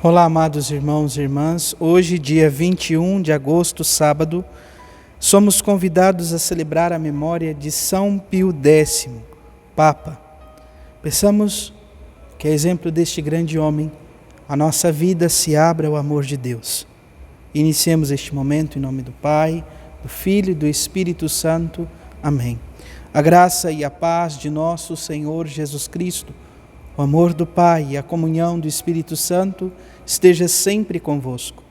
Olá, amados irmãos e irmãs. Hoje, dia 21 de agosto, sábado, somos convidados a celebrar a memória de São Pio X, Papa. Peçamos que, a exemplo deste grande homem, a nossa vida se abra ao amor de Deus. Iniciemos este momento em nome do Pai, do Filho e do Espírito Santo. Amém. A graça e a paz de nosso Senhor Jesus Cristo, o amor do Pai e a comunhão do Espírito Santo esteja sempre convosco.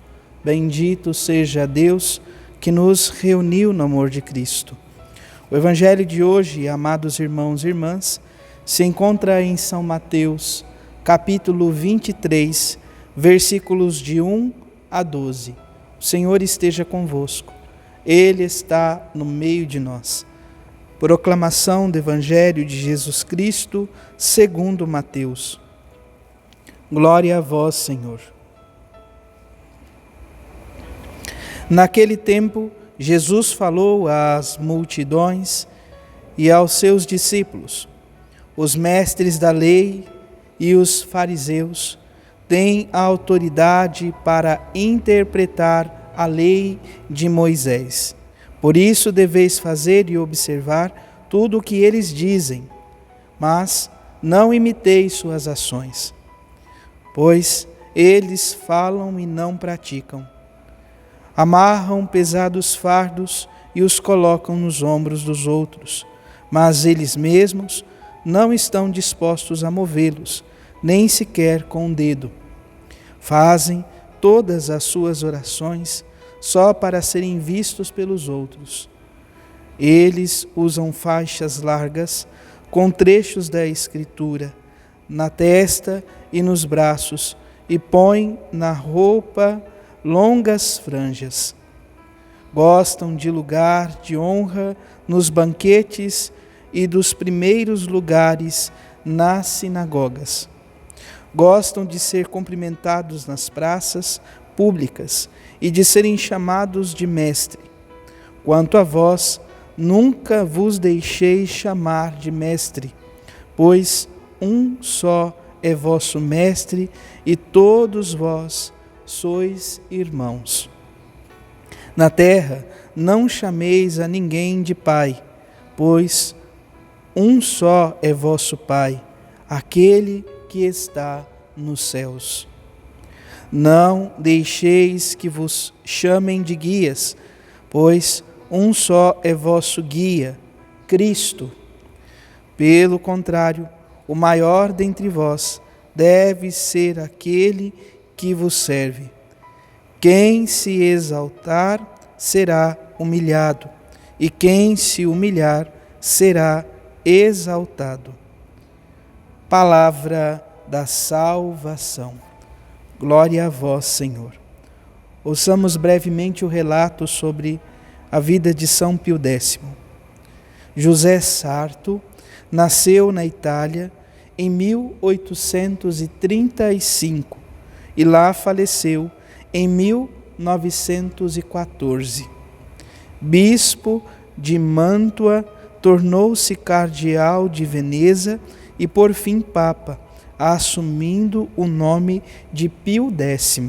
Bendito seja Deus que nos reuniu no amor de Cristo. O Evangelho de hoje, amados irmãos e irmãs, se encontra em São Mateus, capítulo 23, versículos de 1 a 12. O Senhor esteja convosco. Ele está no meio de nós. Proclamação do Evangelho de Jesus Cristo, segundo Mateus. Glória a vós, Senhor. Naquele tempo, Jesus falou às multidões e aos seus discípulos: os mestres da lei e os fariseus têm a autoridade para interpretar a lei de Moisés. Por isso deveis fazer e observar tudo o que eles dizem, mas não imiteis suas ações, pois eles falam e não praticam. Amarram pesados fardos e os colocam nos ombros dos outros, mas eles mesmos não estão dispostos a movê-los, nem sequer com um dedo. Fazem todas as suas orações só para serem vistos pelos outros. Eles usam faixas largas com trechos da Escritura na testa e nos braços e põem na roupa longas franjas. Gostam de lugar de honra nos banquetes e dos primeiros lugares nas sinagogas. Gostam de ser cumprimentados nas praças públicas e de serem chamados de mestre. Quanto a vós, nunca vos deixeis chamar de mestre, pois um só é vosso mestre e todos vós sois irmãos. Na terra não chameis a ninguém de pai, pois um só é vosso Pai, aquele que está nos céus. Não deixeis que vos chamem de guias, pois um só é vosso guia, Cristo. Pelo contrário, o maior dentre vós deve ser aquele que vos serve. Quem se exaltar será humilhado, e quem se humilhar será exaltado. Palavra da salvação. Glória a vós, Senhor. Ouçamos brevemente o relato sobre a vida de São Pio X. José Sarto nasceu na Itália em 1835 e lá faleceu em 1914. Bispo de Mantua, tornou-se cardeal de Veneza e, por fim, Papa, assumindo o nome de Pio X.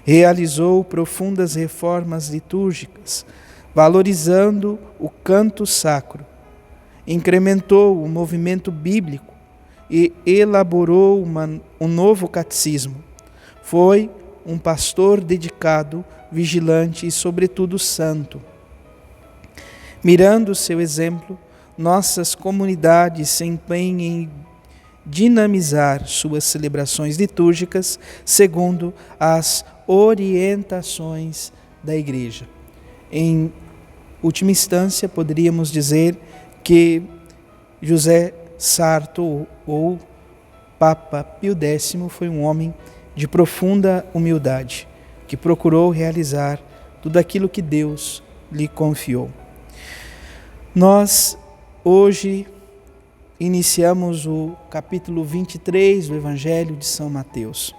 Realizou profundas reformas litúrgicas, valorizando o canto sacro. Incrementou o movimento bíblico e elaborou um novo catecismo. Foi um pastor dedicado, vigilante e, sobretudo, santo. Mirando o seu exemplo, nossas comunidades se empenham em dinamizar suas celebrações litúrgicas segundo as orientações da Igreja. Em última instância, poderíamos dizer que José Sarto, ou Papa Pio X, foi um homem de profunda humildade, que procurou realizar tudo aquilo que Deus lhe confiou. Nós, hoje, iniciamos o capítulo 23 do Evangelho de São Mateus.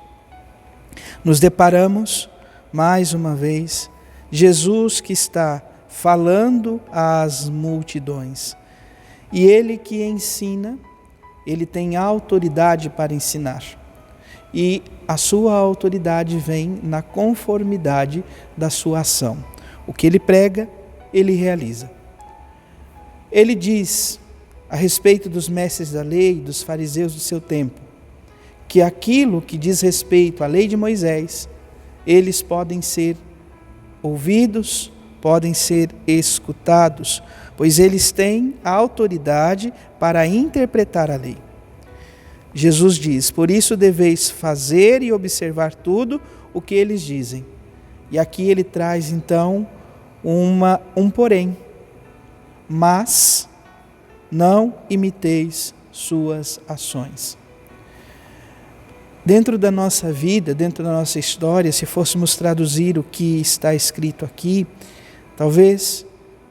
Nos deparamos, mais uma vez, Jesus que está falando às multidões. E ele que ensina, ele tem autoridade para ensinar. e a sua autoridade vem na conformidade da sua ação. O que ele prega, ele realiza. Ele diz a respeito dos mestres da lei, dos fariseus do seu tempo, que aquilo que diz respeito à lei de Moisés, eles podem ser ouvidos, podem ser escutados, pois eles têm a autoridade para interpretar a lei. Jesus diz: por isso deveis fazer e observar tudo o que eles dizem. E aqui ele traz então um porém. Mas não imiteis suas ações. Dentro da nossa vida, dentro da nossa história, se fôssemos traduzir o que está escrito aqui, talvez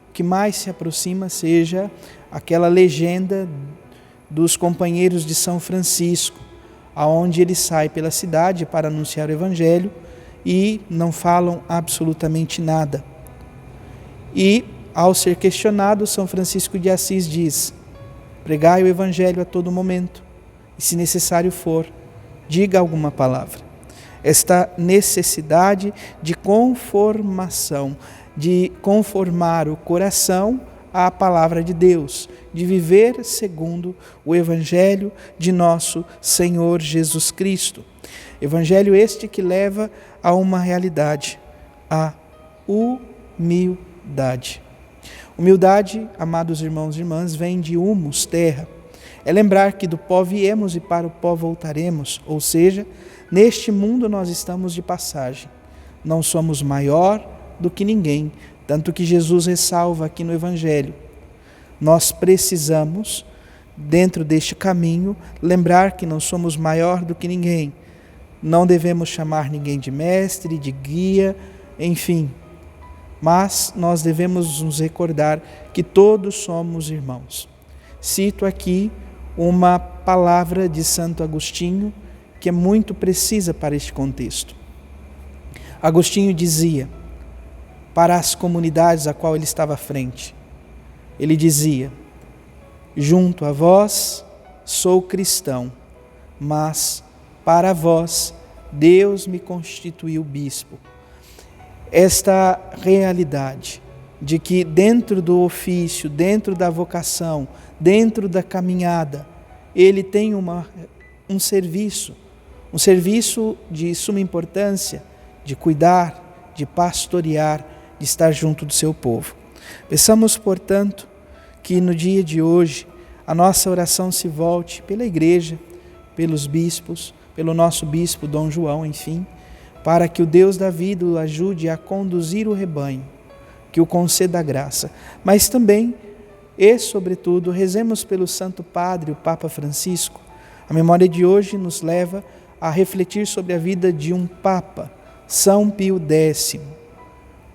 o que mais se aproxima seja aquela legenda dos companheiros de São Francisco, aonde ele sai pela cidade para anunciar o Evangelho e não falam absolutamente nada. E, ao ser questionado, São Francisco de Assis diz: pregai o Evangelho a todo momento, e se necessário for, diga alguma palavra. Esta necessidade de conformação, de conformar o coração à palavra de Deus, de viver segundo o Evangelho de nosso Senhor Jesus Cristo. Evangelho este que leva a uma realidade, a humildade. Humildade, amados irmãos e irmãs, vem de humus, terra. É lembrar que do pó viemos e para o pó voltaremos, ou seja, neste mundo nós estamos de passagem. Não somos maior do que ninguém, tanto que Jesus ressalva aqui no Evangelho. Nós precisamos, dentro deste caminho, lembrar que não somos maior do que ninguém. Não devemos chamar ninguém de mestre, de guia, enfim. Mas nós devemos nos recordar que todos somos irmãos. Cito aqui uma palavra de Santo Agostinho que é muito precisa para este contexto. Agostinho dizia, para as comunidades a qual ele estava à frente, ele dizia: junto a vós sou cristão, mas para vós Deus me constituiu bispo. Esta realidade de que dentro do ofício, dentro da vocação, dentro da caminhada, ele tem um serviço de suma importância, de cuidar, de pastorear, de estar junto do seu povo. Peçamos, portanto, que no dia de hoje a nossa oração se volte pela igreja, pelos bispos, pelo nosso bispo Dom João, enfim, para que o Deus da vida o ajude a conduzir o rebanho, que o conceda a graça. Mas também, e sobretudo, rezemos pelo Santo Padre, o Papa Francisco. A memória de hoje nos leva a refletir sobre a vida de um Papa, São Pio X.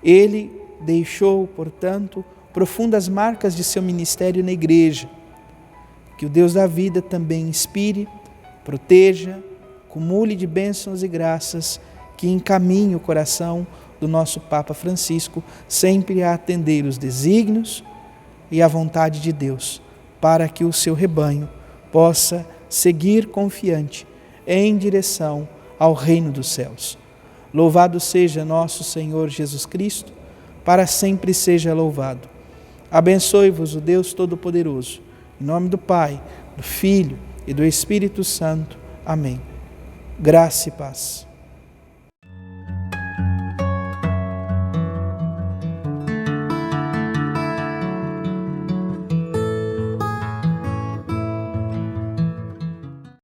Ele deixou, portanto, profundas marcas de seu ministério na Igreja. Que o Deus da vida também inspire, proteja, acumule de bênçãos e graças, que encaminhe o coração do nosso Papa Francisco sempre a atender os desígnios e a vontade de Deus, para que o seu rebanho possa seguir confiante em direção ao reino dos céus. Louvado seja nosso Senhor Jesus Cristo, para sempre seja louvado. Abençoe-vos o Deus Todo-Poderoso, em nome do Pai, do Filho e do Espírito Santo. Amém. Graça e paz.